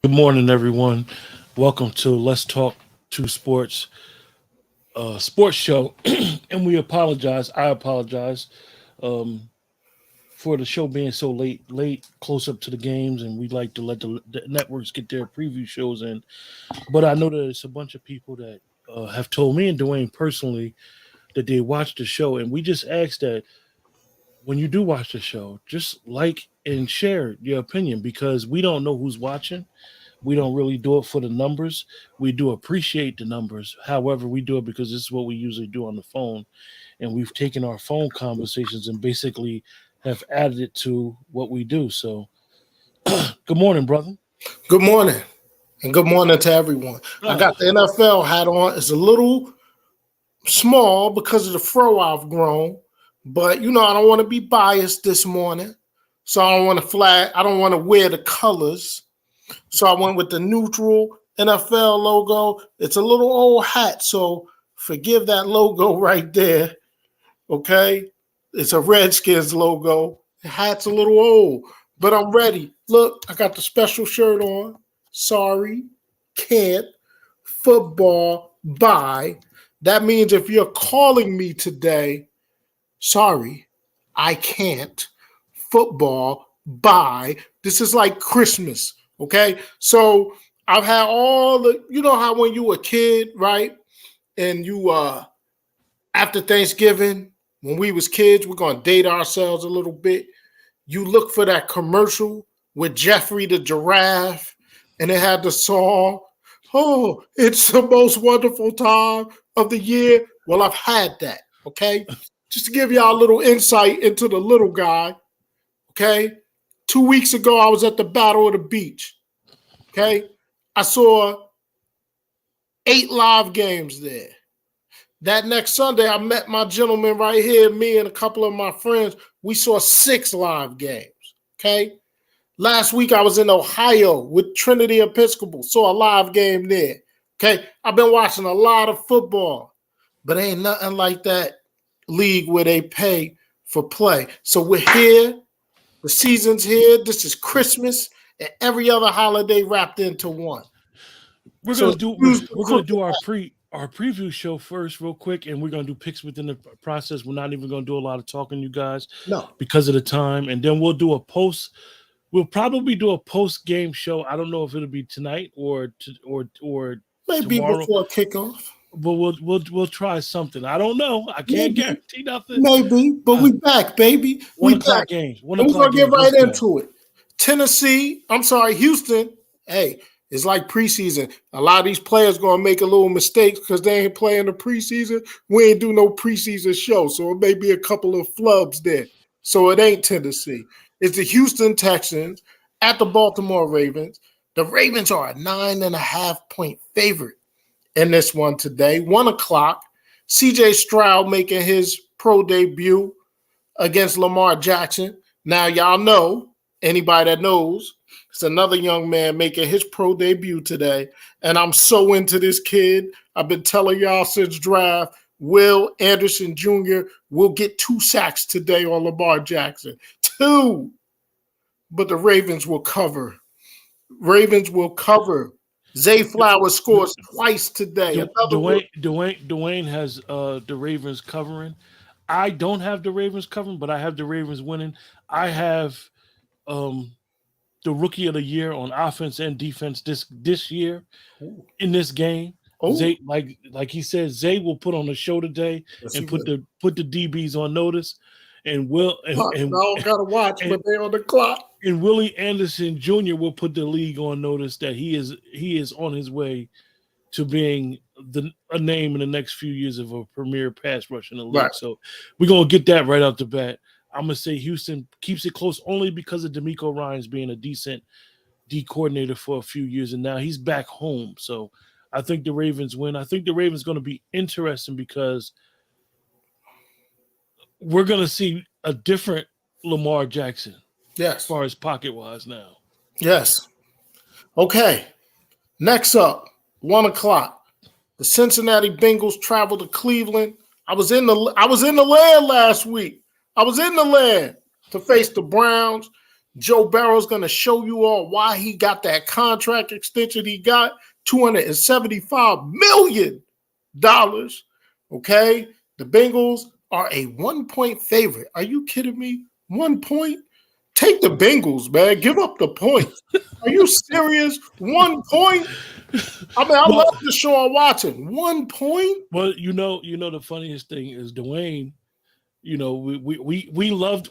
Good morning, everyone. Welcome to Let's Talk to Sports sports show. And we apologize. I apologize um, for the show being so late, close up to the games, and we like to let the networks get their preview shows in. But I know there's a bunch of people that have told me and Dwayne personally that they watch the show, and we just ask that when you do watch the show, just like and share your opinion because we don't know who's watching. We don't really do it for the numbers. We do appreciate the numbers. However, we do it because this is what we usually do on the phone. And we've taken our phone conversations and basically have added it to what we do. So, good morning, brother. Good morning, and good morning to everyone. I Oh, got the NFL hat on. It's a little small because of the fro I've grown, but I don't want to be biased this morning, so I don't want to flag. I don't want to wear the colors, so I went with the neutral NFL logo. It's a little old hat, so forgive that logo right there. Okay, it's a Redskins logo. The hat's a little old, but I'm ready. Look, I got the special shirt on. Sorry, can't. Football, bye. That means if you're calling me today, sorry, I can't. Football, bye. This is like Christmas, okay? So I've had all the, how when you were a kid, right? And you after Thanksgiving, when we was kids, we're gonna date ourselves a little bit. You look for that commercial with Jeffrey the giraffe, and it had the song, "Oh, it's the most wonderful time of the year." Well, I've had that, okay? Just to give y'all a little insight into the little guy, okay? 2 weeks ago, I was at the Battle of the Beach, okay? I saw 8 live games there. That next Sunday, I met my gentleman right here, me and a couple of my friends. We saw 6 live games, okay? Last week, I was in Ohio with Trinity Episcopal, saw a live game there, okay? I've been watching a lot of football, but ain't nothing like that league where they pay for play. So we're here. The season's here. This is Christmas and every other holiday wrapped into one. we're So gonna do use the we're gonna crooked. do our preview show first, real quick, and we're gonna do picks within the process. We're not even gonna do a lot of talking, you guys, No, because of the time, and then we'll do a post. We'll probably do a post game show. I don't know if it'll be tonight or maybe tomorrow, before kickoff. but we'll try something. I don't know. I can't Maybe, guarantee nothing. maybe, but Uh, we back, baby. one We back. o'clock games. One And we're o'clock gonna get games. right Let's go. into it. Houston. Hey, it's like preseason. A lot of these players gonna make a little mistakes because they ain't playing the preseason. We ain't do no preseason show, so it may be a couple of flubs there. So it ain't Tennessee. It's the Houston Texans at the Baltimore Ravens. The Ravens are a 9.5-point favorite in this one today. 1 o'clock. CJ Stroud making his pro debut against Lamar Jackson. Now, y'all know, anybody that knows, it's another young man making his pro debut today. And I'm so into this kid. I've been telling y'all since draft, Will Anderson Jr. will get 2 sacks today on Lamar Jackson. 2. But the Ravens will cover. Ravens will cover. Zay Flowers scores twice today. Another one. Dwayne has the Ravens covering. I don't have the Ravens covering, but I have the Ravens winning. I have um the rookie of the year on offense and defense this year in this game. Oh, Zay, like he said, Zay will put on a show today yes, he and put will. the DBs on notice, and will I don't gotta watch, and, but they're on the clock. and Willie Anderson Jr. will put the league on notice that he is on his way to being a name in the next few years of a premier pass rush in the league. Right. So we're gonna get that right out the bat. I'm gonna say Houston keeps it close only because of D'Amico Ryans being a decent D coordinator for a few years, and now he's back home. So I think the Ravens win. I think the Ravens going to be interesting because we're going to see a different Lamar Jackson as Yes. far as pocket wise now. Yes. Okay. Next up, 1 o'clock. The Cincinnati Bengals travel to Cleveland. I was in the land last week. I was in the land to face the Browns. Joe Barrow's going to show you all why he got that contract extension he got, $275 million. Okay? The Bengals are a 1-point favorite. Are you kidding me? 1 point? Take the Bengals, man. Give up the points. Are you serious? 1 point? I mean, I love Deshaun Watson. 1 point? Well, the funniest thing is Dwayne. We love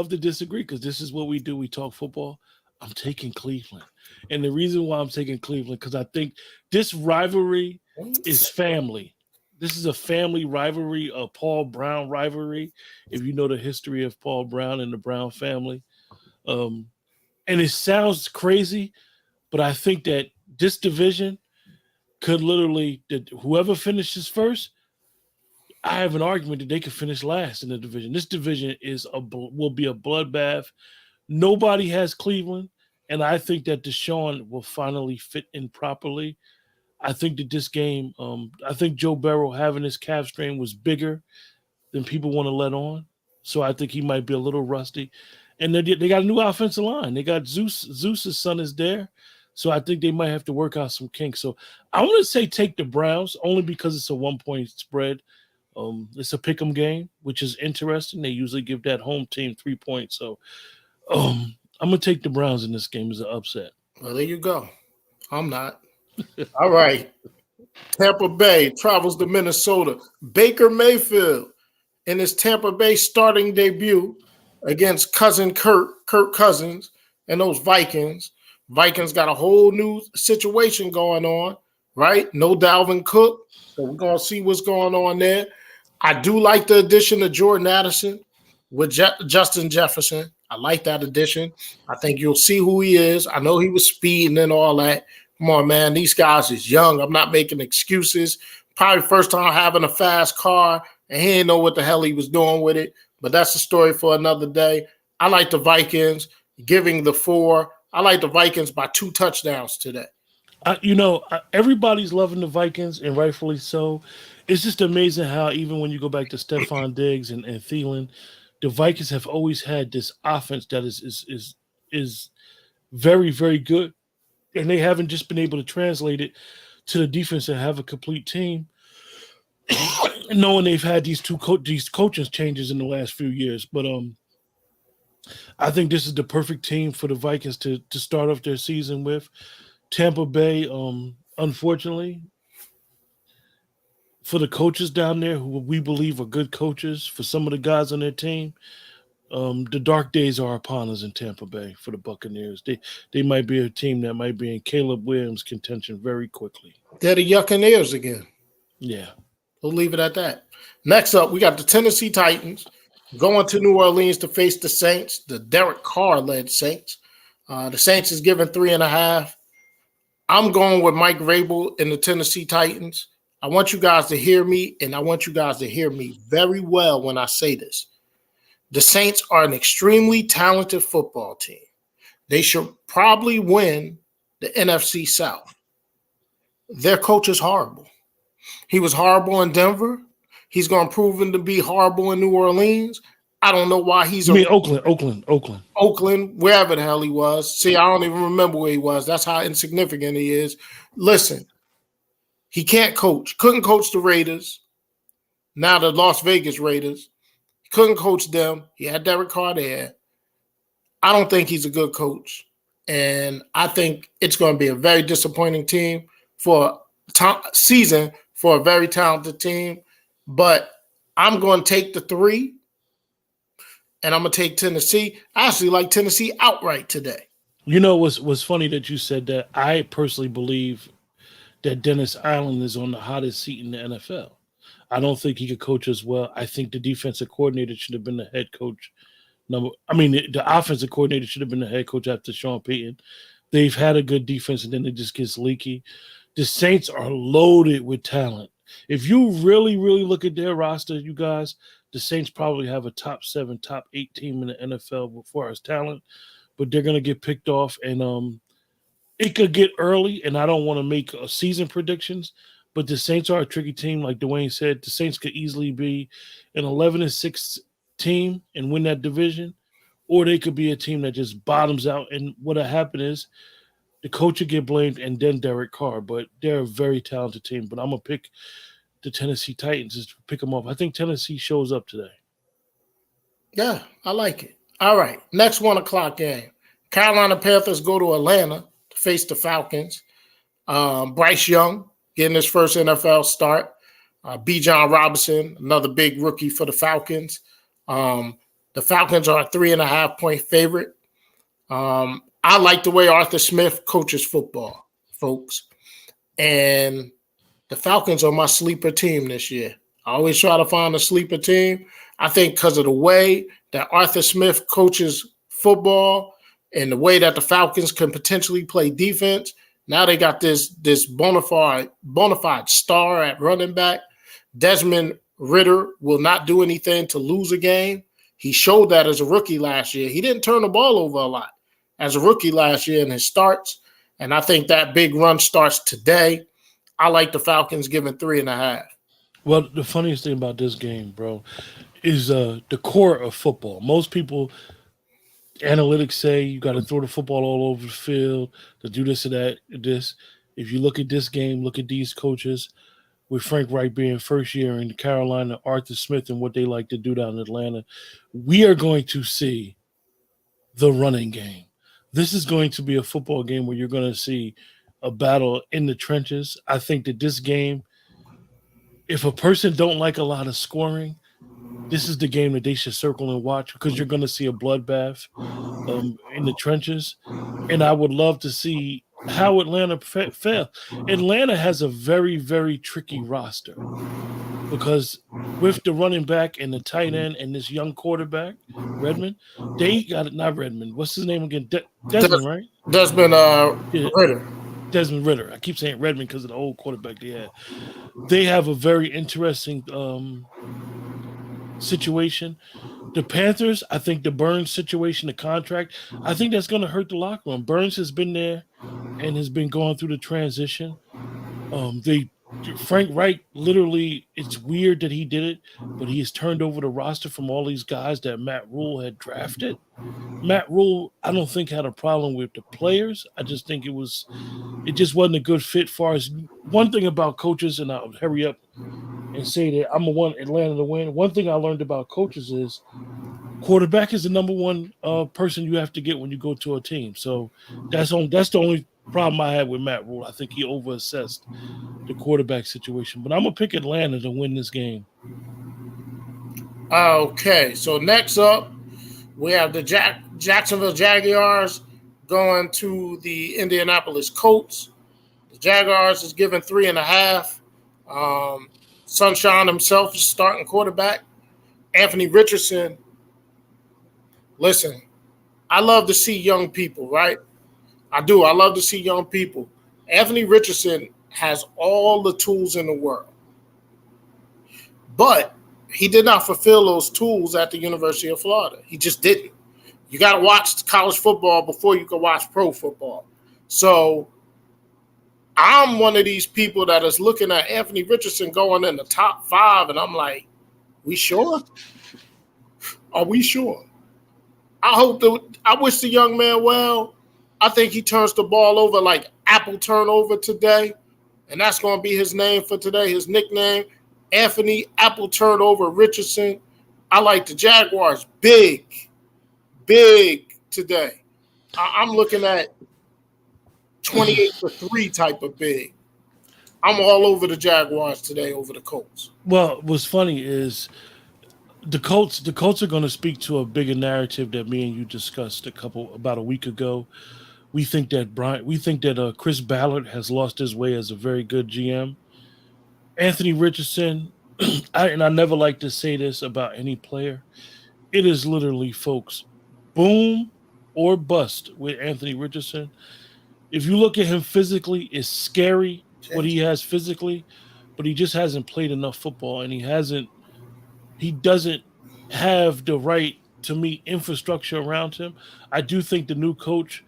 to disagree because this is what we do. We talk football. I'm taking Cleveland, and the reason why I'm taking Cleveland because I think this rivalry is family. This is a family rivalry, a Paul Brown rivalry. If you know the history of Paul Brown and the Brown family, and it sounds crazy, but I think that this division could literally that whoever finishes first. I have an argument that they could finish last in the division. This division will be a bloodbath. Nobody has Cleveland, and I think that Deshaun will finally fit in properly. I think that this game, I think Joe Burrow having his calf strain was bigger than people want to let on. So I think he might be a little rusty. And they got a new offensive line. They got Zeus. Zeus's son is there. So I think they might have to work out some kinks. So I want to say take the Browns only because it's a 1-point spread. It's a pick'em game, which is interesting. They usually give that home team 3 points. So I'm going to take the Browns in this game as an upset. Well, there you go. I'm not. All right. Tampa Bay travels to Minnesota. Baker Mayfield in his Tampa Bay starting debut against cousin Kirk Cousins and those Vikings. Vikings got a whole new situation going on, right? No Dalvin Cook. So we're going to see what's going on there. I do like the addition of Jordan Addison with Justin Jefferson. I like that addition. I think you'll see who he is. I know he was speeding and all that. Come on, man. These guys is young. I'm not making excuses. Probably first time having a fast car, and he didn't know what the hell he was doing with it. But that's a story for another day. I like the Vikings giving the 4. I like the Vikings by 2 touchdowns today. Everybody's loving the Vikings, and rightfully so. It's just amazing how even when you go back to Stephon Diggs and Thielen, the Vikings have always had this offense that is very, very good, and they haven't just been able to translate it to the defense and have a complete team. Knowing they've had these coaching changes in the last few years, but I think this is the perfect team for the Vikings to start off their season with. Tampa Bay, unfortunately, for the coaches down there who we believe are good coaches, for some of the guys on their team, the dark days are upon us in Tampa Bay for the Buccaneers. They might be a team that might be in Caleb Williams' contention very quickly. They're the Buccaneers again. Yeah. We'll leave it at that. Next up, we got the Tennessee Titans going to New Orleans to face the Saints, the Derek Carr-led Saints. The Saints is given 3.5. I'm going with Mike Vrabel and the Tennessee Titans. I want you guys to hear me, and I want you guys to hear me very well when I say this. The Saints are an extremely talented football team. They should probably win the NFC South. Their coach is horrible. He was horrible in Denver. He's going to prove him to be horrible in New Orleans. I don't know why he's – Oakland, wherever the hell he was. See, I don't even remember where he was. That's how insignificant he is. Listen, he can't coach. Couldn't coach the Raiders. Now the Las Vegas Raiders. He couldn't coach them. He had Derek Carr there. I don't think he's a good coach. And I think it's going to be a very disappointing team season for a very talented team. But I'm going to take the 3. And I'm going to take Tennessee. I actually like Tennessee outright today. You know what's funny that you said that? I personally believe that Dennis Allen is on the hottest seat in the NFL. I don't think he could coach as well. I think the defensive coordinator should have been the head coach. The offensive coordinator should have been the head coach after Sean Payton. They've had a good defense, and then it just gets leaky. The Saints are loaded with talent. If you really, really look at their roster, you guys, the Saints probably have a top 7, top 8 team in the NFL as far as talent, but they're going to get picked off, and it could get early, and I don't want to make season predictions, but the Saints are a tricky team. Like Dwayne said, the Saints could easily be an 11-6 team and win that division, or they could be a team that just bottoms out. And what'll happen is the coach will get blamed and then Derek Carr. But they're a very talented team. But I'm going to pick the Tennessee Titans just to pick them up. I think Tennessee shows up today. Yeah, I like it. All right, next 1 o'clock game. Carolina Panthers go to Atlanta to face the Falcons. Bryce Young getting his first NFL start. Bijan Robinson, another big rookie for the Falcons. The Falcons are a 3.5-point favorite. I like the way Arthur Smith coaches football, folks. And the Falcons are my sleeper team this year. I always try to find a sleeper team. I think because of the way that Arthur Smith coaches football and the way that the Falcons can potentially play defense, now they got this bona fide star at running back. Desmond Ridder will not do anything to lose a game. He showed that as a rookie last year. He didn't turn the ball over a lot as a rookie last year in his starts, and I think that big run starts today. I like the Falcons giving 3.5. Well, the funniest thing about this game, bro, is the core of football. Most people, analytics say you got to throw the football all over the field to do this or that, this. If you look at this game, look at these coaches, with Frank Reich being first year in Carolina, Arthur Smith and what they like to do down in Atlanta, we are going to see the running game. This is going to be a football game where you're going to see a battle in the trenches. I think that this game, if a person don't like a lot of scoring, this is the game that they should circle and watch because you're going to see a bloodbath in the trenches. And I would love to see how Atlanta fail. Atlanta has a very, very tricky roster because with the running back and the tight end and this young quarterback, Redmond, they got it. Not Redmond. What's his name again? Desmond, right? Desmond Ridder. Desmond Ridder. I keep saying Redmond because of the old quarterback they had. They have a very interesting situation. The Panthers, I think the Burns situation, the contract, I think that's going to hurt the locker room. Burns has been there and has been going through the transition. Frank Reich, literally, it's weird that he did it, but he has turned over the roster from all these guys that Matt Rule had drafted. Matt Rule, I don't think had a problem with the players. I just think it just wasn't a good fit. Far as one thing about coaches, and I'll hurry up and say that I'm a want Atlanta to win. One thing I learned about coaches is quarterback is the number one person you have to get when you go to a team. So that's the only problem I had with Matt Rule. I think he overassessed the quarterback situation. But I'm going to pick Atlanta to win this game. Okay, so next up, we have the Jacksonville Jaguars going to the Indianapolis Colts. The Jaguars is given 3.5. Sunshine himself is starting quarterback. Anthony Richardson. Listen, I love to see young people, right? I do. I love to see young people. Anthony Richardson has all the tools in the world. But he did not fulfill those tools at the University of Florida. He just didn't. You got to watch college football before you can watch pro football. So I'm one of these people that is looking at Anthony Richardson going in the top 5, and I'm like, we sure? Are we sure? I wish the young man well. I think he turns the ball over like Apple turnover today, and that's going to be his name for today, his nickname, Anthony Apple Turnover Richardson. I like the Jaguars big today. I'm looking at 28-3 type of big. I'm all over the Jaguars today over the Colts. Well, what's funny is the Colts are going to speak to a bigger narrative that me and you discussed about a week ago. We think that Chris Ballard has lost his way as a very good GM. Anthony Richardson, I never like to say this about any player. It is literally, folks, boom or bust with Anthony Richardson. If you look at him physically, it's scary what he has physically, but he just hasn't played enough football, and he doesn't have the right, to me, infrastructure around him. I do think the new coach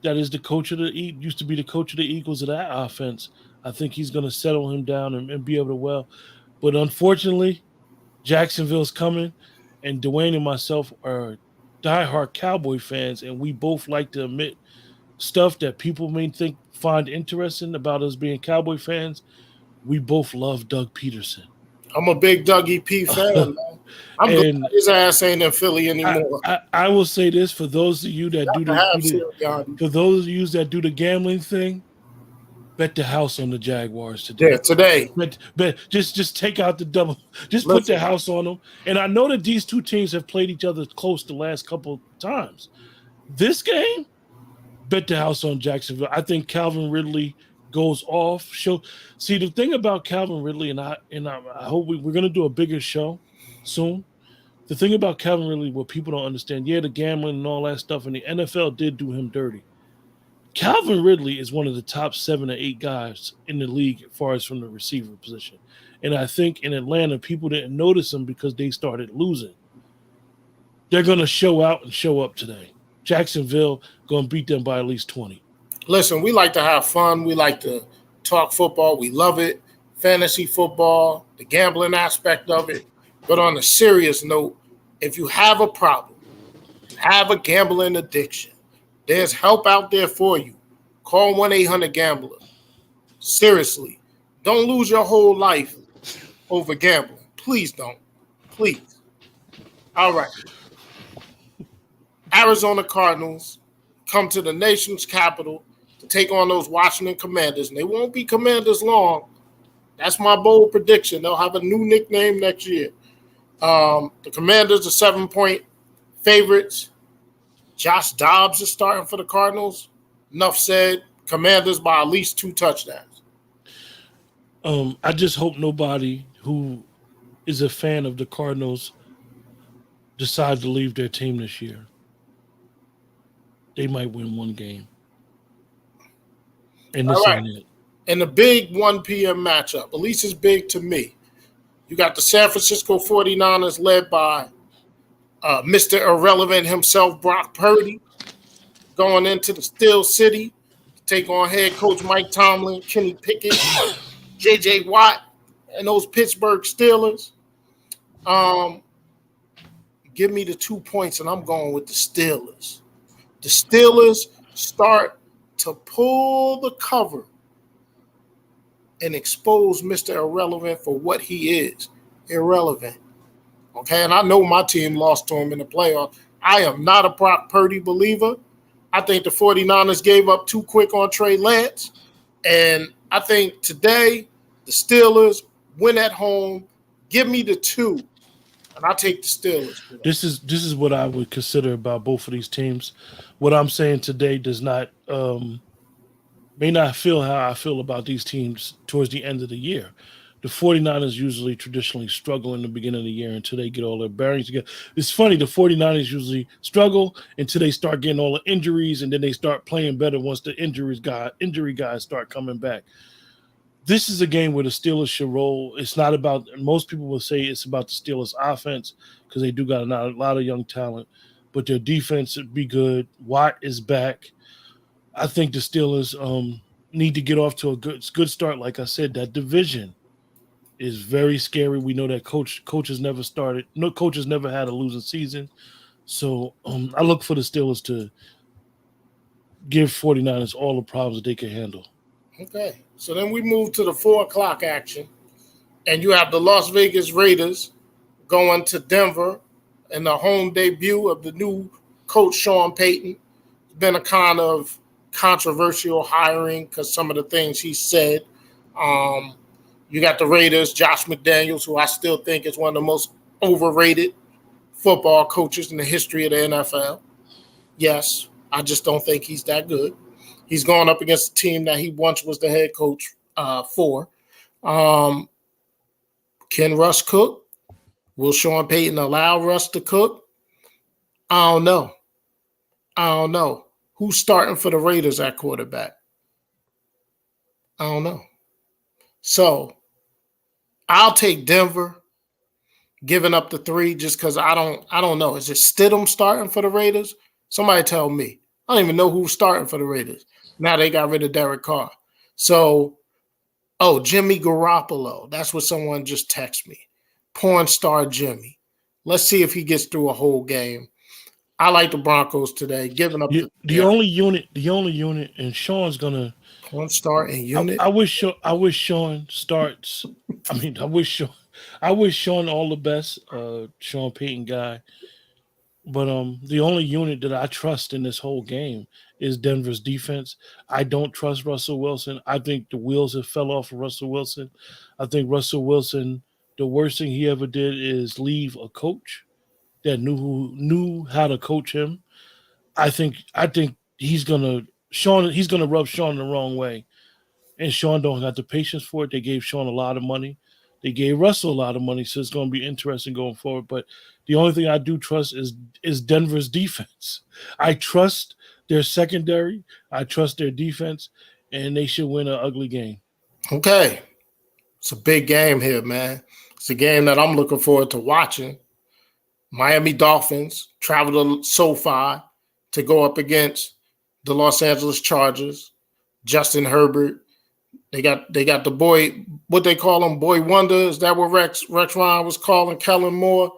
that is the coach of used to be the coach of the Eagles of that offense, I think he's going to settle him down and be able to well. But unfortunately, Jacksonville's coming, and Dwayne and myself are diehard Cowboy fans, and we both like to admit stuff that people may find interesting about us being Cowboy fans. We both love Doug Peterson. I'm a big Dougie P fan, man. I'm glad And his ass ain't in Philly anymore. I will say this for those of you that for those of you that do the gambling thing, bet the house on the Jaguars today. Yeah, today. But just take out the double. Just put the house on them. And I know that these two teams have played each other close the last couple times. This game, bet the house on Jacksonville. I think Calvin Ridley goes off. See, the thing about Calvin Ridley, and I hope we're going to do a bigger show soon. The thing about Calvin Ridley, what people don't understand, the gambling and all that stuff, and the NFL did do him dirty. Calvin Ridley is one of the top 7 or 8 guys in the league as far as from the receiver position. And I think in Atlanta, people didn't notice him because they started losing. They're going to show out and show up today. Jacksonville going to beat them by at least 20. Listen, we like to have fun. We like to talk football. We love it. Fantasy football, the gambling aspect of it. But on a serious note, if you have a problem, have a gambling addiction, there's help out there for you. Call 1-800-GAMBLER. Seriously, don't lose your whole life over gambling. Please don't. Please. All right. Arizona Cardinals come to the nation's capital to take on those Washington Commanders, and they won't be Commanders long. That's my bold prediction. They'll have a new nickname next year. The Commanders are 7-point favorites. Josh Dobbs is starting for the Cardinals. Enough said. Commanders by at least 2 touchdowns. I just hope nobody who is a fan of the Cardinals decides to leave their team this year. They might win 1 game. And this ain't it. And the big 1 p.m. matchup, at least it's big to me. You got the San Francisco 49ers led by Mr. Irrelevant himself, Brock Purdy, going into the Steel City to take on head coach Mike Tomlin, Kenny Pickett, J.J. Watt, and those Pittsburgh Steelers. Give me the 2 points, and I'm going with the Steelers. The Steelers start to pull the cover and expose Mr. Irrelevant for what he is, irrelevant. Okay, and I know my team lost to him in the playoffs. I am not a Brock Purdy believer. I think the 49ers gave up too quick on Trey Lance. And I think today the Steelers win at home. Give me the 2, and I'll take the Steelers. This is what I would consider about both of these teams. What I'm saying today does not may not feel how I feel about these teams towards the end of the year. The 49ers usually traditionally struggle in the beginning of the year until they get all their bearings together. It's funny, the 49ers usually struggle until they start getting all the injuries, and then they start playing better once the injury guys start coming back. This is a game where the Steelers should roll. It's not about – most people will say it's about the Steelers' offense because they do got a lot of young talent, but their defense would be good. Watt is back. I think the Steelers need to get off to a good start. Like I said, that division is very scary. We know that coaches never started. No coaches never had a losing season. So I look for the Steelers to give 49ers all the problems that they can handle. Okay. So then we move to the 4 o'clock action. And you have the Las Vegas Raiders going to Denver in the home debut of the new coach, Sean Payton. It's been a kind of controversial hiring because some of the things he said. You got the Raiders, Josh McDaniels, who I still think is one of the most overrated football coaches in the history of the NFL. Yes, I just don't think he's that good. He's going up against a team that he once was the head coach for. Can Russ cook? Will Sean Payton allow Russ to cook? I don't know. Who's starting for the Raiders at quarterback? I don't know. So I'll take Denver, giving up the 3 just because I don't know. Is it Stidham starting for the Raiders? Somebody tell me. I don't even know who's starting for the Raiders. Now they got rid of Derek Carr. So, Jimmy Garoppolo. That's what someone just texted me. Porn star Jimmy. Let's see if he gets through a whole game. I like the Broncos today, giving up The only unit, and Sean's gonna one star in unit. I wish Sean starts. I wish Sean all the best. Sean Payton guy. But the only unit that I trust in this whole game is Denver's defense. I don't trust Russell Wilson. I think the wheels have fell off of Russell Wilson. I think Russell Wilson, the worst thing he ever did is leave a coach that knew how to coach him. I think he's gonna rub Sean the wrong way. And Sean don't have the patience for it. They gave Sean a lot of money. They gave Russell a lot of money, so it's going to be interesting going forward. But the only thing I do trust is Denver's defense. I trust their secondary. I trust their defense, and they should win an ugly game. Okay. It's a big game here, man. It's a game that I'm looking forward to watching. Miami Dolphins travel to SoFi to go up against the Los Angeles Chargers. Justin Herbert. They got the boy, what they call him, Boy Wonder. Is that what Rex Ryan was calling Kellen Moore?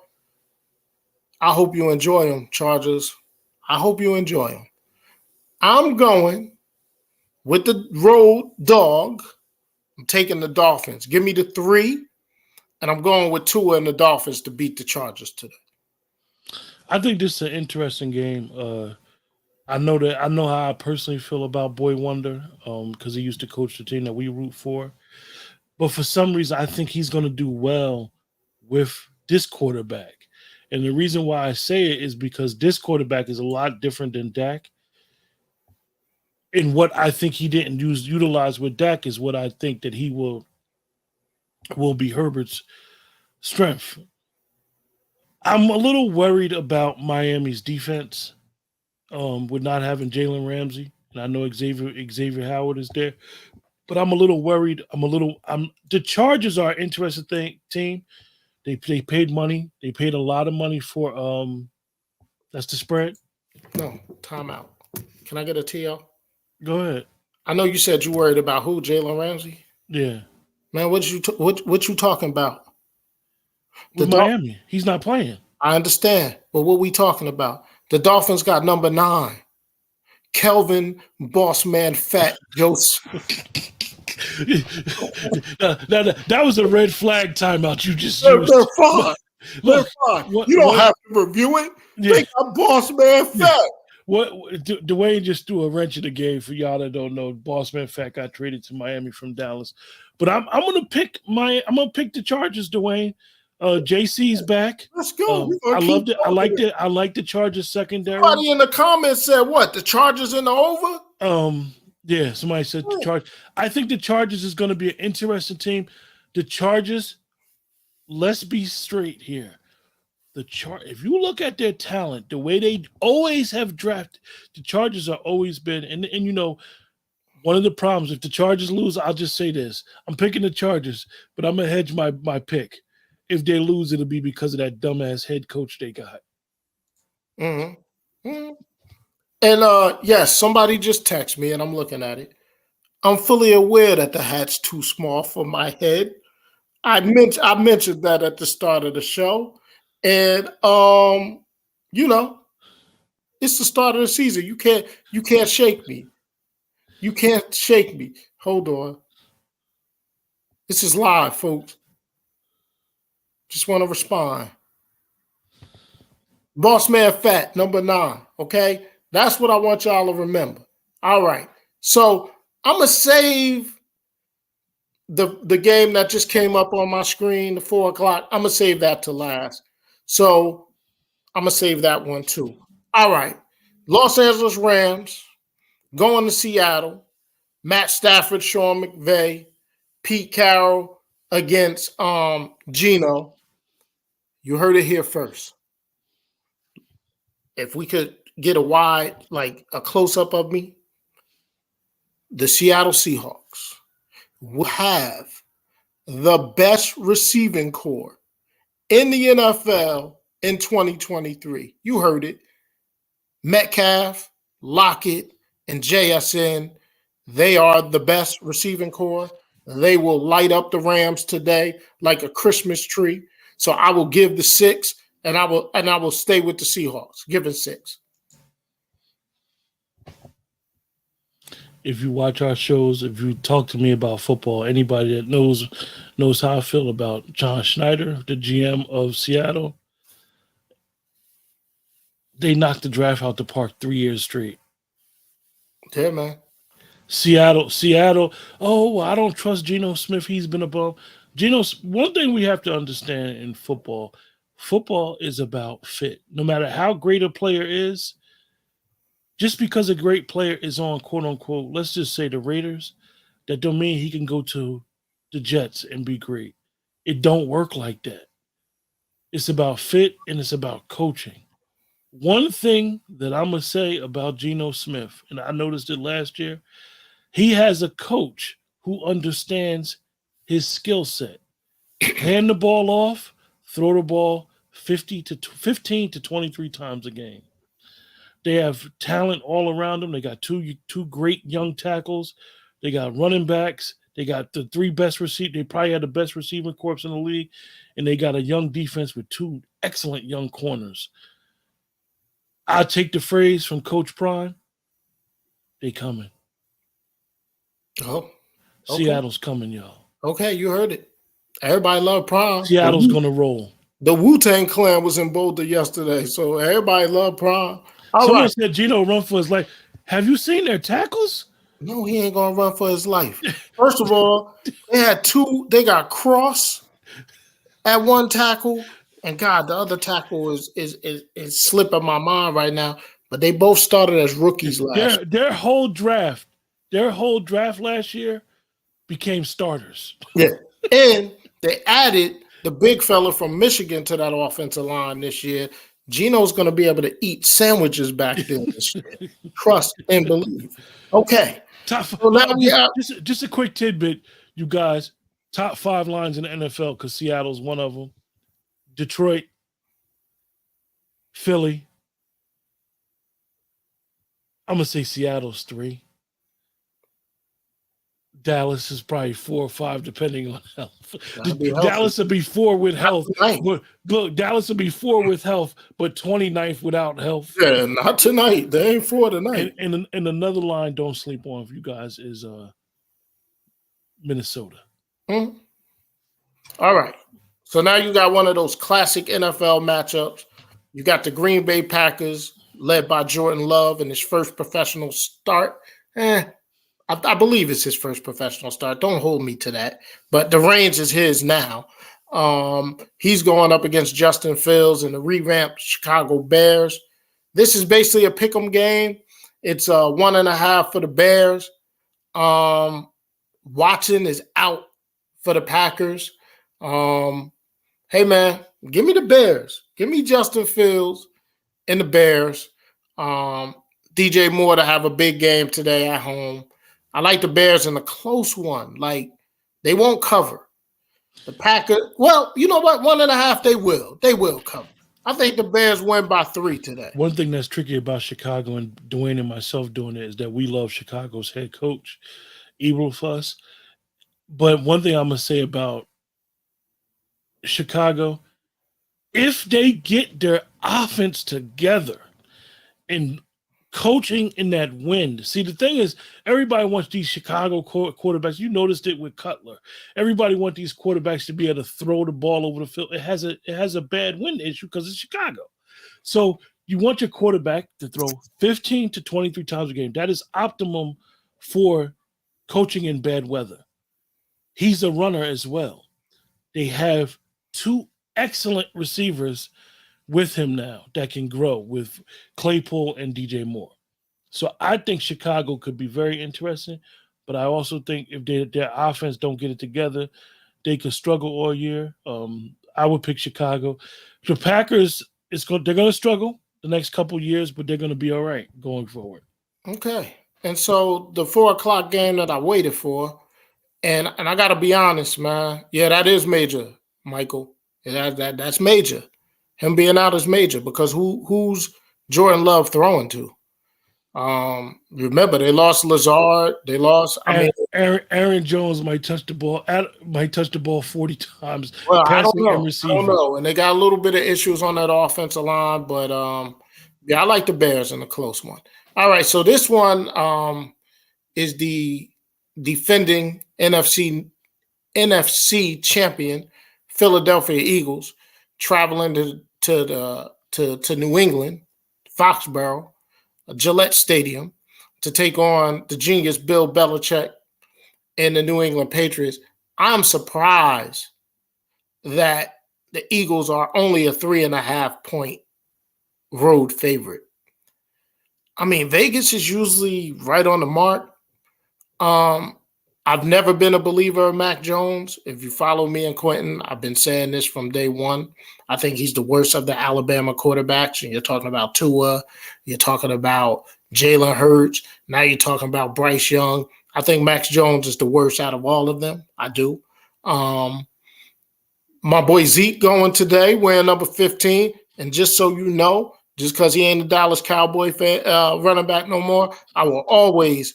I hope you enjoy him, Chargers. I hope you enjoy him. I'm going with the road dog. I'm taking the Dolphins. Give me the 3, and I'm going with Tua and the Dolphins to beat the Chargers today. I think this is an interesting game. I know how I personally feel about Boy Wonder because he used to coach the team that we root for. But for some reason, I think he's going to do well with this quarterback. And the reason why I say it is because this quarterback is a lot different than Dak. And what I think he didn't utilize with Dak is what I think that he will be Herbert's strength. I'm a little worried about Miami's defense. With not having Jalen Ramsey, and I know Xavier Howard is there, but I'm a little worried. The Chargers are an interesting team. They paid money. They paid a lot of money for that's the spread. No, timeout. Can I get a TL? Go ahead. I know you said you worried about who, Jalen Ramsey? Yeah. Man, what you talking about? With Miami, he's not playing. I understand, but what we talking about? The Dolphins got number 9, Kelvin Bossman Fat Joseph. That was a red flag timeout you just used. They're fine. They're fine. You don't have to review it. Yeah. They got Bossman Fat. Dwayne just threw a wrench in the game for y'all that don't know. Bossman Fat got traded to Miami from Dallas, but I'm gonna pick the Chargers, Dwayne. JC's back. Let's go. I loved it. I like the Chargers secondary. Somebody in the comments said what? The Chargers in the over? Yeah, somebody said the Chargers. I think the Chargers is going to be an interesting team. The Chargers, let's be straight here. If you look at their talent, the way they always have drafted, the Chargers are always been, and you know, one of the problems, if the Chargers lose, I'll just say this. I'm picking the Chargers, but I'm going to hedge my pick. If they lose, it'll be because of that dumbass head coach they got. Mm-hmm. Mm-hmm. And yes, somebody just texted me, and I'm looking at it. I'm fully aware that the hat's too small for my head. I mentioned that at the start of the show, and you know, it's the start of the season. You can't shake me. You can't shake me. Hold on. This is live, folks. Just want to respond. Bossman Fat, number 9. Okay? That's what I want y'all to remember. All right. So I'm going to save the game that just came up on my screen, the 4 o'clock. I'm going to save that to last. So I'm going to save that one too. All right. Los Angeles Rams going to Seattle. Matt Stafford, Sean McVay, Pete Carroll against Geno. You heard it here first. If we could get a wide, like a close-up of me, the Seattle Seahawks will have the best receiving core in the NFL in 2023. You heard it. Metcalf, Lockett, and JSN, they are the best receiving core. They will light up the Rams today like a Christmas tree. So I will give the 6, and I will stay with the Seahawks, giving 6. If you watch our shows, if you talk to me about football, anybody that knows how I feel about John Schneider, the GM of Seattle, they knocked the draft out the park 3 years straight. Yeah, man. Seattle. Oh, I don't trust Geno Smith. He's been above. One thing we have to understand in football is about fit. No matter how great a player is, just because a great player is on quote unquote, let's just say the Raiders, that don't mean he can go to the Jets and be great. It don't work like that. It's about fit and it's about coaching. One thing that I'm going to say about Geno Smith, and I noticed it last year, he has a coach who understands his skill set. Hand the ball off, throw the ball 15 to 23 times a game. They have talent all around them. They got two great young tackles. They got running backs. They got the 3 best receivers. They probably had the best receiving corps in the league. And they got a young defense with 2 excellent young corners. I take the phrase from Coach Prime. They coming. Oh, okay. Seattle's coming, y'all. Okay, you heard it. Everybody love Prime. Seattle's going to roll. The Wu-Tang Clan was in Boulder yesterday, so everybody love Prime. Someone said Geno run for his life. Have you seen their tackles? No, he ain't going to run for his life. First of all, they got Cross at one tackle, and God, the other tackle is slipping my mind right now, but they both started as rookies last year. Their whole draft last year became starters. Yeah. And they added the big fella from Michigan to that offensive line this year. Geno's going to be able to eat sandwiches back there this year. Trust and believe. Okay. So now we have just a quick tidbit, you guys. Top 5 lines in the NFL, because Seattle's one of them. Detroit, Philly. I'm going to say Seattle's 3. Dallas is probably 4 or 5, depending on health. Dallas will be 4 with health. Look, Dallas will be 4 with health, but 29th without health. Yeah, not tonight. They ain't 4 tonight. And another line, don't sleep on, for you guys, is Minnesota. Mm-hmm. All right. So now you got one of those classic NFL matchups. You got the Green Bay Packers, led by Jordan Love in his first professional start. I believe it's his first professional start. Don't hold me to that. But the reins is his now. He's going up against Justin Fields and the revamped Chicago Bears. This is basically a pick'em game. It's 1.5 for the Bears. Watson is out for the Packers. Hey, man, give me the Bears. Give me Justin Fields and the Bears. DJ Moore to have a big game today at home. I like the Bears in a close one. Like, they won't cover. The Packers, well, you know what? 1.5, they will. They will cover. I think the Bears win by 3 today. One thing that's tricky about Chicago, and Dwayne and myself doing it, is that we love Chicago's head coach, Eberflus. But one thing I'm going to say about Chicago, if they get their offense together and coaching in that wind. See, the thing is, everybody wants these Chicago quarterbacks. You noticed it with Cutler. Everybody wants these quarterbacks to be able to throw the ball over the field. It has a bad wind issue because it's Chicago. So you want your quarterback to throw 15 to 23 times a game. That is optimum for coaching in bad weather. He's a runner as well. They have 2 excellent receivers with him now that can grow with Claypool and DJ Moore. So I think Chicago could be very interesting, but I also think if their offense don't get it together, they could struggle all year. I would pick Chicago. The Packers, they're going to struggle the next couple years, but they're going to be all right going forward. Okay. And so the 4:00 game that I waited for, and I got to be honest, man. Yeah, that is major, Michael. That's major. Him being out is major because who's Jordan Love throwing to? Remember, they lost Lazard. They lost. Aaron Jones might touch the ball 40 times, well, I don't passing and know. I receiving. don't know. And they got a little bit of issues on that offensive line, but yeah, I like the Bears in a close one. All right, so this one is the defending NFC champion Philadelphia Eagles traveling to New England, Foxborough, Gillette Stadium, to take on the genius Bill Belichick and the New England Patriots. I'm surprised that the Eagles are only a 3.5 point road favorite. I mean, Vegas is usually right on the mark. I've never been a believer of Mac Jones. If you follow me and Quentin, I've been saying this from day one. I think he's the worst of the Alabama quarterbacks. And you're talking about Tua. You're talking about Jalen Hurts. Now you're talking about Bryce Young. I think Mac Jones is the worst out of all of them. I do. My boy Zeke going today wearing number 15. And just so you know, just because he ain't a Dallas Cowboy fan, running back no more, I will always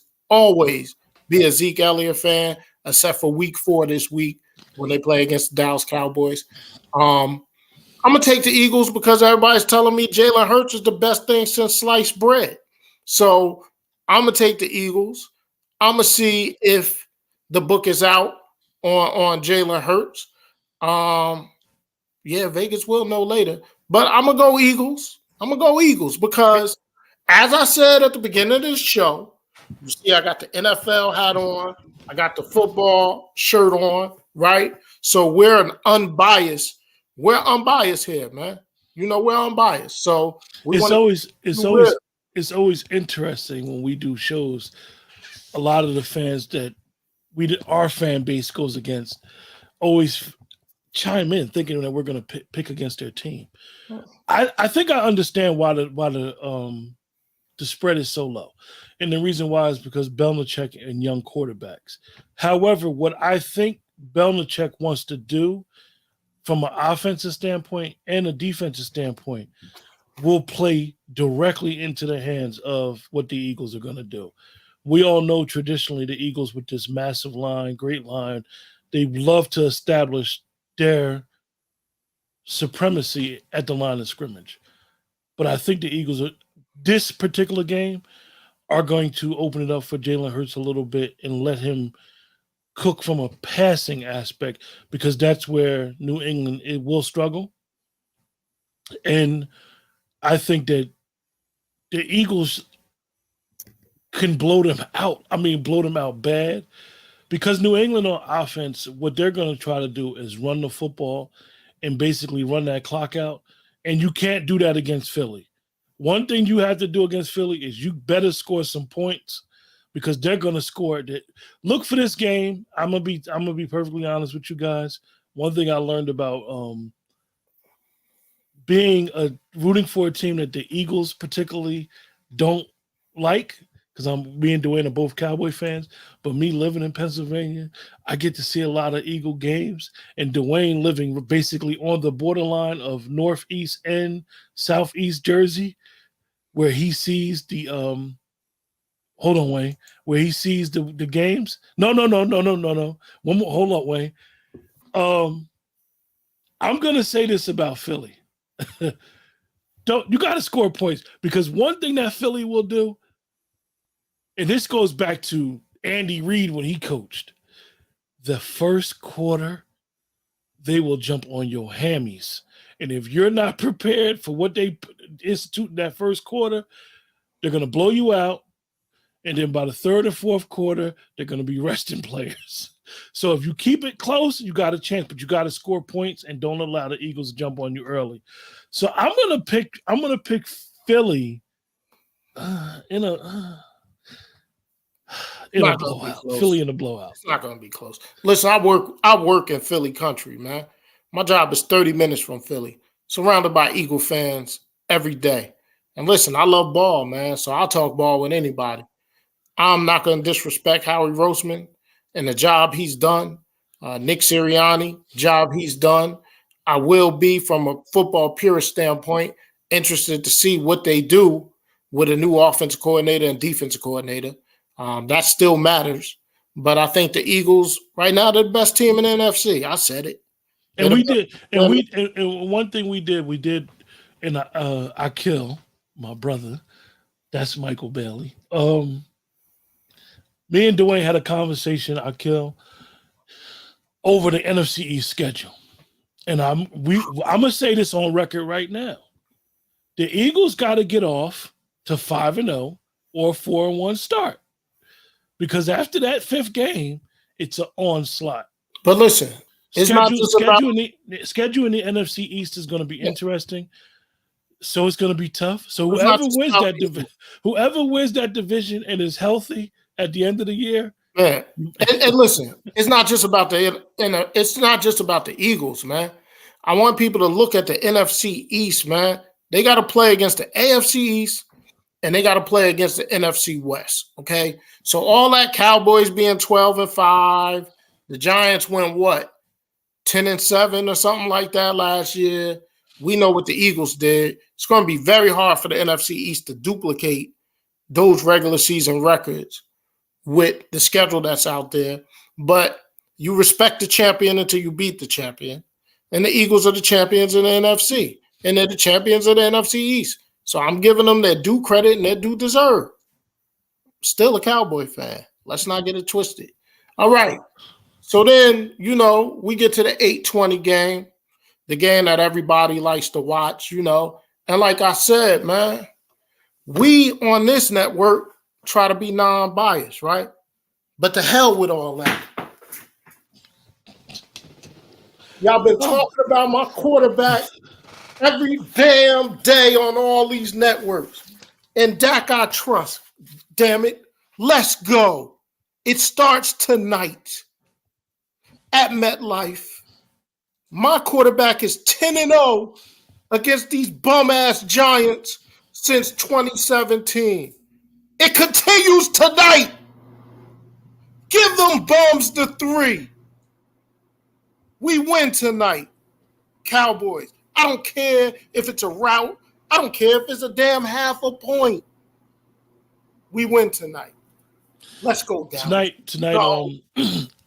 be a Zeke Elliott fan, except for week 4 this week when they play against the Dallas Cowboys. I'm going to take the Eagles because everybody's telling me Jalen Hurts is the best thing since sliced bread. So I'm going to take the Eagles. I'm going to see if the book is out on Jalen Hurts. Yeah, Vegas will know later. But I'm going to go Eagles. I'm going to go Eagles because, as I said at the beginning of this show, you see I got the NFL hat on. I got the football shirt on, right? So we're unbiased here, man. You know, we're unbiased. So it's always interesting when we do shows. A lot of the fans that our fan base goes against always chime in thinking that we're going to pick against their team. I think I understand why the spread is so low. And the reason why is because Belichick and young quarterbacks. However, what I think Belichick wants to do from an offensive standpoint and a defensive standpoint will play directly into the hands of what the Eagles are going to do. We all know traditionally the Eagles with this massive line, great line, they love to establish their supremacy at the line of scrimmage. But I think the Eagles, this particular game, are going to open it up for Jalen Hurts a little bit and let him cook from a passing aspect because that's where New England will struggle. And I think that the Eagles can blow them out. I mean, blow them out bad because New England on offense, what they're going to try to do is run the football and basically run that clock out. And you can't do that against Philly. One thing you have to do against Philly is you better score some points because they're going to score. Look for this game. I'm gonna be perfectly honest with you guys. One thing I learned about rooting for a team that the Eagles particularly don't like, because me and Dwayne are both Cowboy fans, but me living in Pennsylvania, I get to see a lot of Eagle games, and Dwayne living basically on the borderline of Northeast and Southeast Jersey, where he sees the hold on, Wayne, where he sees the games. No. One more, hold on, Wayne. I'm gonna say this about Philly. You got to score points because one thing that Philly will do, and this goes back to Andy Reid when he coached, the first quarter, they will jump on your hammies. And if you're not prepared for what they institute in that first quarter, they're going to blow you out. And then by the third and fourth quarter, they're going to be resting players. So if you keep it close, you got a chance, but you got to score points and don't allow the Eagles to jump on you early. So I'm gonna pick Philly in a blowout. Philly in a blowout. It's not gonna be close. Listen, I work in Philly country, man. My job is 30 minutes from Philly, surrounded by Eagle fans every day. And listen, I love ball, man. So I'll talk ball with anybody. I'm not gonna disrespect Howie Roseman and the job he's done. Nick Sirianni, job he's done. I will be, from a football purist standpoint, interested to see what they do with a new offensive coordinator and defensive coordinator. That still matters. But I think the Eagles right now they're the best team in the NFC. I said it. And we did, and one thing we did, and I kill my brother. That's Michael Bailey. Me and Dwayne had a conversation. I kill over the NFC East schedule, and I'm gonna say this on record right now. The Eagles got to get off to 5-0 or 4-1 start, because after that 5th game, it's an onslaught. But listen, it's not just about schedule in the NFC East is going to be interesting. So it's going to be tough. So whoever wins that division and is healthy at the end of the year, man. And listen, it's not just about the Eagles, man. I want people to look at the NFC East, man. They got to play against the AFC East and they got to play against the NFC West. Okay, so all that Cowboys being 12-5, the Giants went what 10-7 or something like that last year. We know what the Eagles did. It's going to be very hard for the NFC East to duplicate those regular season records with the schedule that's out there. But you respect the champion until you beat the champion. And the Eagles are the champions in the NFC. And they're the champions of the NFC East. So I'm giving them their due credit and their due deserve. Still a Cowboy fan. Let's not get it twisted. All right. So then, we get to the 8:20 game, the game that everybody likes to watch, And like I said, man, we on this network try to be non-biased, right? But the hell with all that. Y'all been talking about my quarterback every damn day on all these networks. And Dak, I trust. Damn it. Let's go. It starts tonight at MetLife. My quarterback is 10-0 against these bum-ass Giants since 2017. It continues tonight. Give them bums the 3. We win tonight, Cowboys. I don't care if it's a rout. I don't care if it's a damn half a point. We win tonight. Let's go down. Tonight.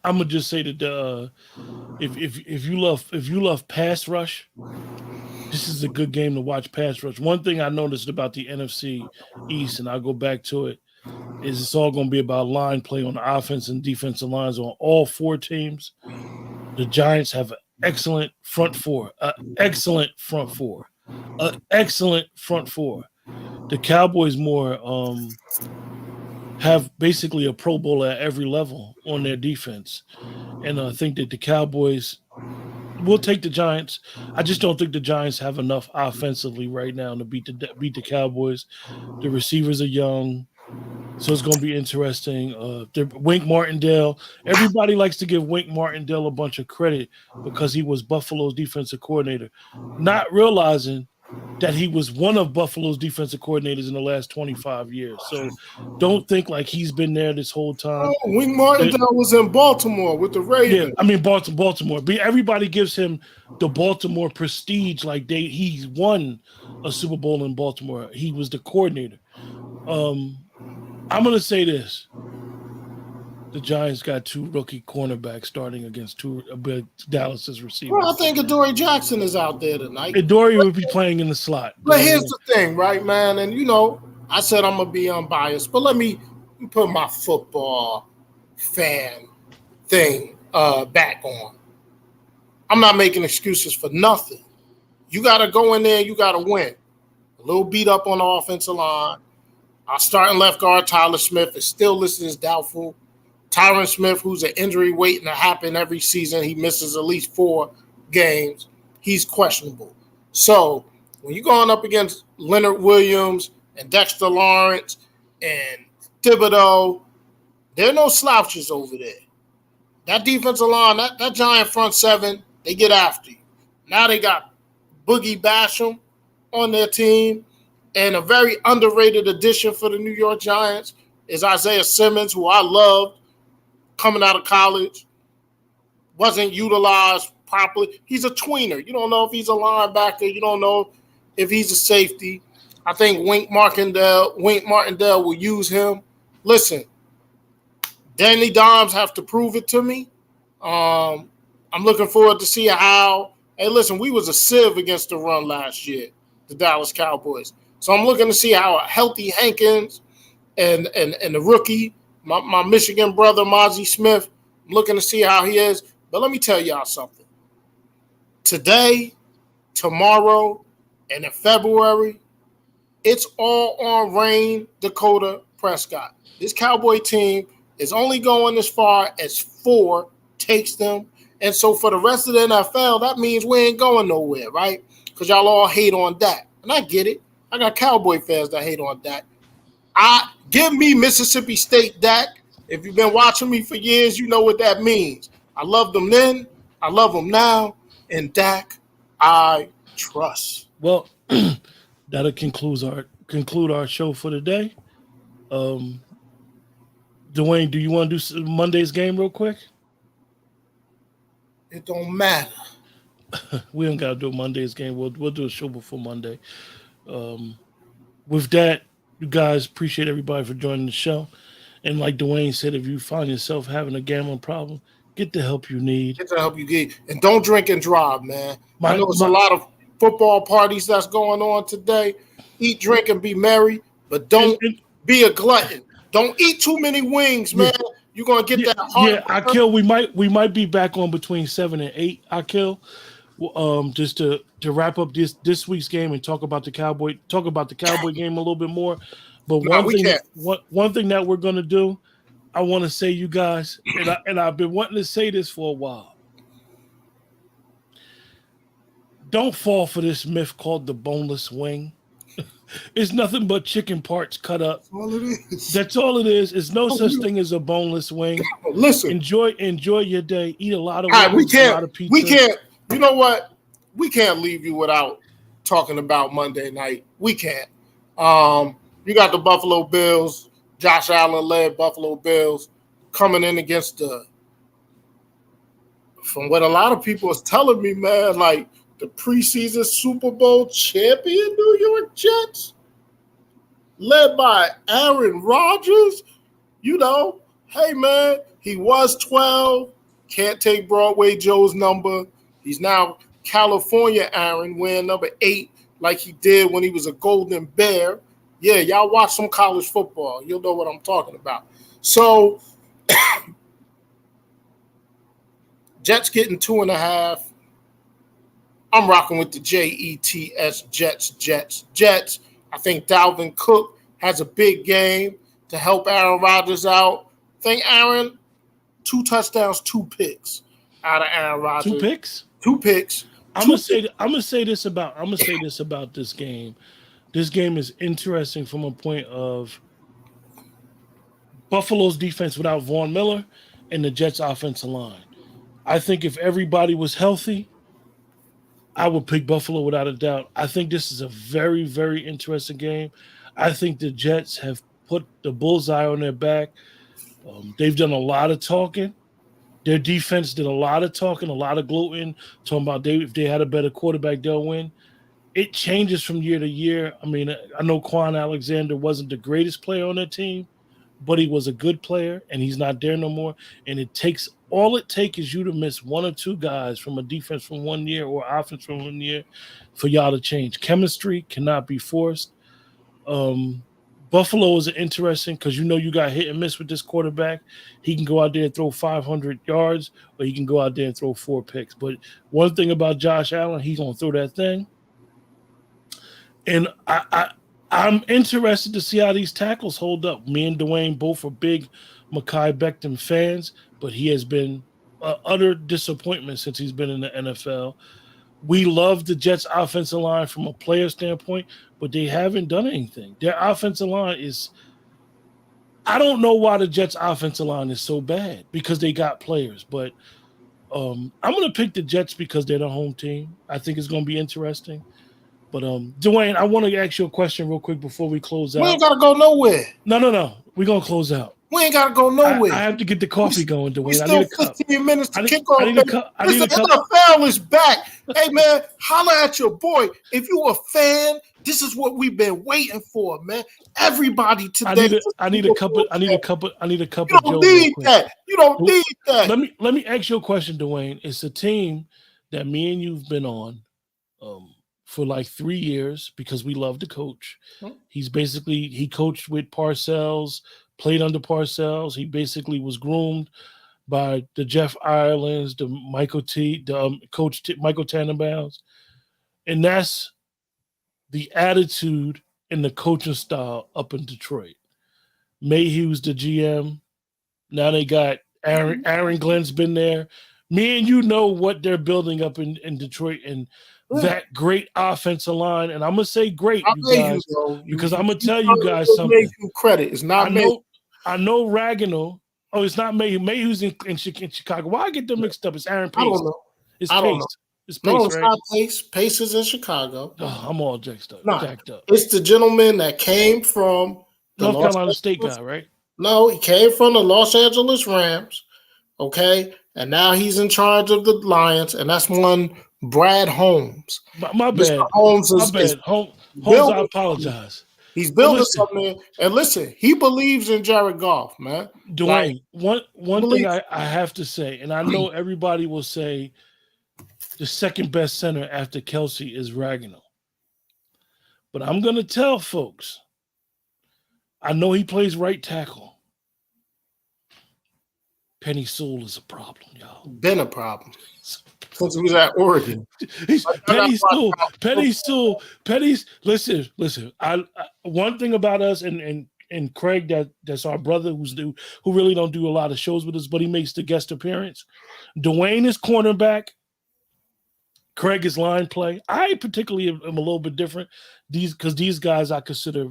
I'm gonna just say that if you love pass rush, this is a good game to watch pass rush. One thing I noticed about the NFC East, and I'll go back to it, is it's all going to be about line play on the offense and defensive lines on all 4 teams. The Giants have an excellent front four. The Cowboys more have basically a Pro Bowl at every level on their defense. And I think that the Cowboys will take the Giants. I just don't think the Giants have enough offensively right now to beat the Cowboys. The receivers are young. So it's going to be interesting. Wink Martindale, everybody likes to give Wink Martindale a bunch of credit because he was Buffalo's defensive coordinator, not realizing that he was one of Buffalo's defensive coordinators in the last 25 years. So don't think like he's been there this whole time. Oh, Wink Martindale was in Baltimore with the Ravens. Yeah, I mean Baltimore. But everybody gives him the Baltimore prestige, like he's won a Super Bowl in Baltimore. He was the coordinator. I'm going to say this. The Giants got 2 rookie cornerbacks starting against 2 Dallas's receivers. Well, I think Adoree Jackson is out there tonight. Adoree would be playing in the slot. But here's the thing, right, man? And, I said I'm going to be unbiased, but let me put my football fan thing back on. I'm not making excuses for nothing. You got to go in there. You got to win. A little beat up on the offensive line. Our starting left guard, Tyler Smith, is still listed as doubtful. Tyron Smith, who's an injury waiting to happen every season, he misses at least 4 games. He's questionable. So when you're going up against Leonard Williams and Dexter Lawrence and Thibodeau, there are no slouches over there. That defensive line, that Giant front 7, they get after you. Now they got Boogie Basham on their team. And a very underrated addition for the New York Giants is Isaiah Simmons, who I loved coming out of college, wasn't utilized properly. He's a tweener. You don't know if he's a linebacker. You don't know if he's a safety. I think Wink Martindale will use him. Listen, Danny Dimes have to prove it to me. I'm looking forward to see how. Hey, listen, we was a sieve against the run last year, the Dallas Cowboys. So I'm looking to see how a healthy Hankins and the rookie, my Michigan brother, Mozzie Smith, I'm looking to see how he is. But let me tell y'all something. Today, tomorrow, and in February, it's all on Rain Dakota Prescott. This Cowboy team is only going as far as 4 takes them. And so for the rest of the NFL, that means we ain't going nowhere, right? Because y'all all hate on Dak. And I get it. I got Cowboy fans that hate on Dak. Give me Mississippi State Dak. If you've been watching me for years, you know what that means. I loved them then. I love them now. And Dak, I trust. Well, that'll conclude our show for today. Dwayne, do you want to do Monday's game real quick? It don't matter. We don't gotta do Monday's game. We'll do a show before Monday. With that, you guys, appreciate everybody for joining the show. And like Dwayne said, if you find yourself having a gambling problem, get the help you need. Get the help you need. And don't drink and drive, man. I know there's a lot of football parties that's going on today. Eat, drink, and be merry, but don't be a glutton. Don't eat too many wings, man. You're gonna get that heart. Yeah, Akil, we might be back on between 7 and 8. Akil, just to wrap up this week's game and talk about the Cowboy game a little bit more. But one thing that we're gonna do, I want to say, you guys, and I've been wanting to say this for a while. Don't fall for this myth called the boneless wing. It's nothing but chicken parts cut up. That's all it is. That's all it is. It's no such thing as a boneless wing. Listen, enjoy your day. Eat a lot of wings, a lot of pizza. We can't. You know what? We can't leave you without talking about Monday night. We can't. You got the Buffalo Bills, Josh Allen led Buffalo Bills, coming in against from what a lot of people is telling me, man, like the preseason Super Bowl champion New York Jets, led by Aaron Rodgers. You know, hey, man, he was 12. Can't take Broadway Joe's number. He's now California Aaron, wearing number 8 like he did when he was a Golden Bear. Yeah, y'all watch some college football. You'll know what I'm talking about. So, Jets getting 2.5. I'm rocking with the Jets, Jets. I think Dalvin Cook has a big game to help Aaron Rodgers out. I think Aaron, 2 touchdowns, 2 picks out of Aaron Rodgers. 2 picks? 2 picks. I'm gonna say this about this game. This game is interesting from a point of Buffalo's defense without Von Miller and the Jets' offensive line. I think if everybody was healthy, I would pick Buffalo without a doubt. I think this is a very, very interesting game. I think the Jets have put the bullseye on their back. They've done a lot of talking. Their defense did a lot of talking, a lot of gloating, talking about if they had a better quarterback, they'll win. It changes from year to year. I mean, I know Quan Alexander wasn't the greatest player on their team, but he was a good player, and he's not there no more. And all it takes is you to miss 1 or 2 guys from a defense from 1 year or offense from 1 year for y'all to change. Chemistry cannot be forced. Buffalo is interesting because you got hit and miss with this quarterback. He can go out there and throw 500 yards, or he can go out there and throw 4 picks. But one thing about Josh Allen, he's going to throw that thing. And I'm interested to see how these tackles hold up. Me and Dwayne both are big Mekhi Becton fans, but he has been an utter disappointment since he's been in the NFL. We love the Jets' offensive line from a player standpoint, but they haven't done anything. Their offensive line is – I don't know why the Jets' offensive line is so bad, because they got players. But I'm going to pick the Jets because they're the home team. I think it's going to be interesting. But, Dwayne, I want to ask you a question real quick before we close out. We ain't got to go nowhere. No. We're going to close out. We ain't got to go nowhere. I have to get the coffee going, Dwayne. We I need a still cup. 15 minutes to kick off. I need a cup. The NFL is back. Hey, man, holla at your boy. If you a fan, this is what we've been waiting for, man. Everybody today. I need a couple. You don't Joe real need quick. that. You don't need that. Let me ask you a question, Dwayne. It's a team that me and you've been on for like 3 years because we love to coach. He coached with Parcells, played under Parcells. He basically was groomed by the Jeff Irelands, the coach Michael Tannenbaums, and that's the attitude and the coaching style up in Detroit. Mayhew's the GM. Now they got Aaron Glenn's been there. Me and you know what they're building up in Detroit and that great offensive line. And I'm gonna say great, you guys, because I'm gonna tell you guys something. Credit. It's not I know Ragueneau. Oh, it's not Mayhew. Mayhew's in Chicago. Why I get them mixed up? It's Aaron Pace. I don't know. It's Pace. It's Pace, no, it's right? not Pace. Pace is in Chicago. Oh, I'm all jacked up. It's the gentleman that came from the North Carolina State guy, right? No, he came from the Los Angeles Rams. Okay, and now he's in charge of the Lions, and that's one Brad Holmes. My bad. Holmes Holmes, I apologize. He's building something, and listen, he believes in Jared Goff, man. Dwayne, one thing I have to say, and I know everybody will say the second best center after Kelsey is Ragueneau. But I'm going to tell folks, I know he plays right tackle. Penny Sewell is a problem, y'all. Been a problem since he was at Oregon. Penny Sewell. Listen. One thing about us and Craig, that's our brother who really don't do a lot of shows with us, but he makes the guest appearance. Dwayne is cornerback. Craig is line play. I particularly am a little bit different. Because these guys I consider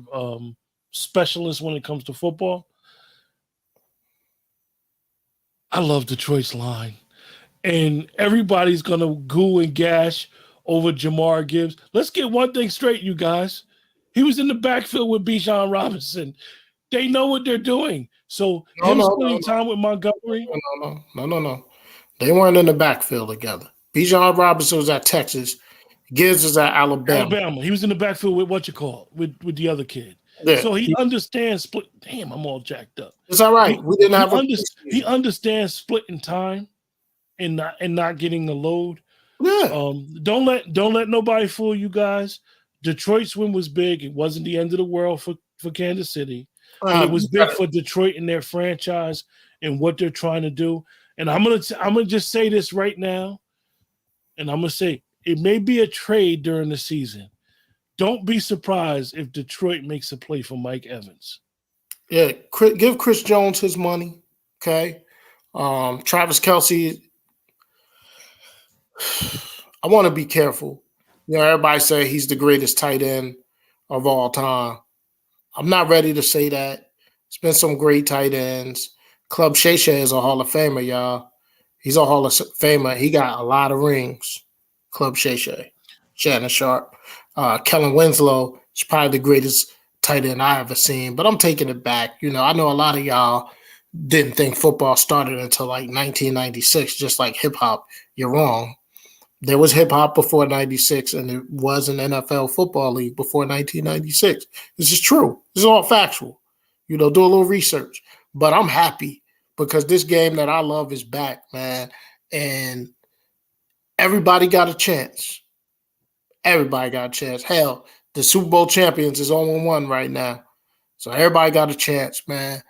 specialists when it comes to football. I love Detroit's line. And everybody's going to goo and gash over Jamar Gibbs. Let's get one thing straight, you guys. He was in the backfield with Bijan Robinson. They know what they're doing. So spending time with Montgomery. No. They weren't in the backfield together. Bijan Robinson was at Texas. Gibbs was at Alabama. He was in the backfield with with the other kid. Yeah. So he understands split. Damn, I'm all jacked up. It's all right. He understands splitting time and not getting the load. Yeah. Don't let nobody fool you guys. Detroit's win was big. It wasn't the end of the world for Kansas City. It was big for Detroit and their franchise and what they're trying to do. And I'm gonna just say this right now, and I'm gonna say it may be a trade during the season. Don't be surprised if Detroit makes a play for Mike Evans. Yeah, give Chris Jones his money, okay? Travis Kelce, I want to be careful. You know, everybody say he's the greatest tight end of all time. I'm not ready to say that. It's been some great tight ends. Club Shay Shay is a Hall of Famer, y'all. He's a Hall of Famer. He got a lot of rings. Club Shay Shay. Shannon Sharp. Kellen Winslow is probably the greatest tight end I ever seen, but I'm taking it back. You know, I know a lot of y'all didn't think football started until like 1996, just like hip hop. You're wrong. There was hip hop before 96, and there was an NFL football league before 1996. This is true. This is all factual. You know, do a little research. But I'm happy because this game that I love is back, man. And everybody got a chance. Everybody got a chance. Hell, the Super Bowl champions is 0-1 right now. So everybody got a chance, man.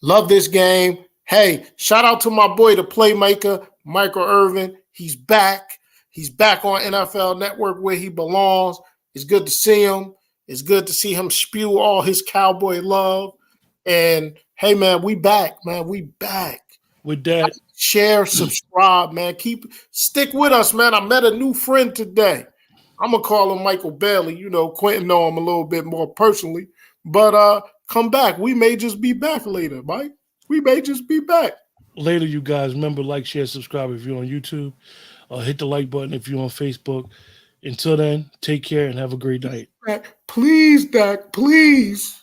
Love this game. Hey, shout out to my boy, the playmaker, Michael Irvin. He's back. He's back on NFL Network where he belongs. It's good to see him. It's good to see him spew all his cowboy love. And, hey, man, we back, man. We back. With that. Share, subscribe, man. Stick with us, man. I met a new friend today. I'm going to call him Michael Bailey. You know, Quentin know him a little bit more personally. But come back. We may just be back later, Mike. We may just be back. Later, you guys. Remember, like, share, subscribe if you're on YouTube. Hit the like button if you're on Facebook. Until then, take care and have a great night. Please, Dak, please.